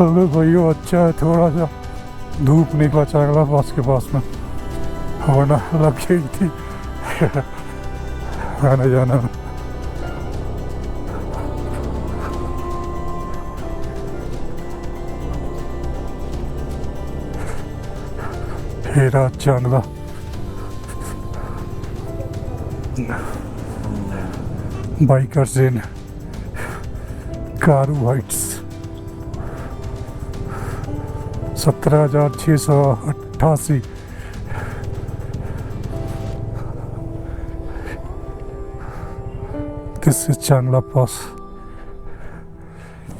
अबे भाई वो अच्छा है, थोड़ा सा धूप निकला चांगला पास के पास में, वरना लग गई थी आने जाने में। हेरा चांगला bikers in Karu Heights 17,688। This is चांगला पास।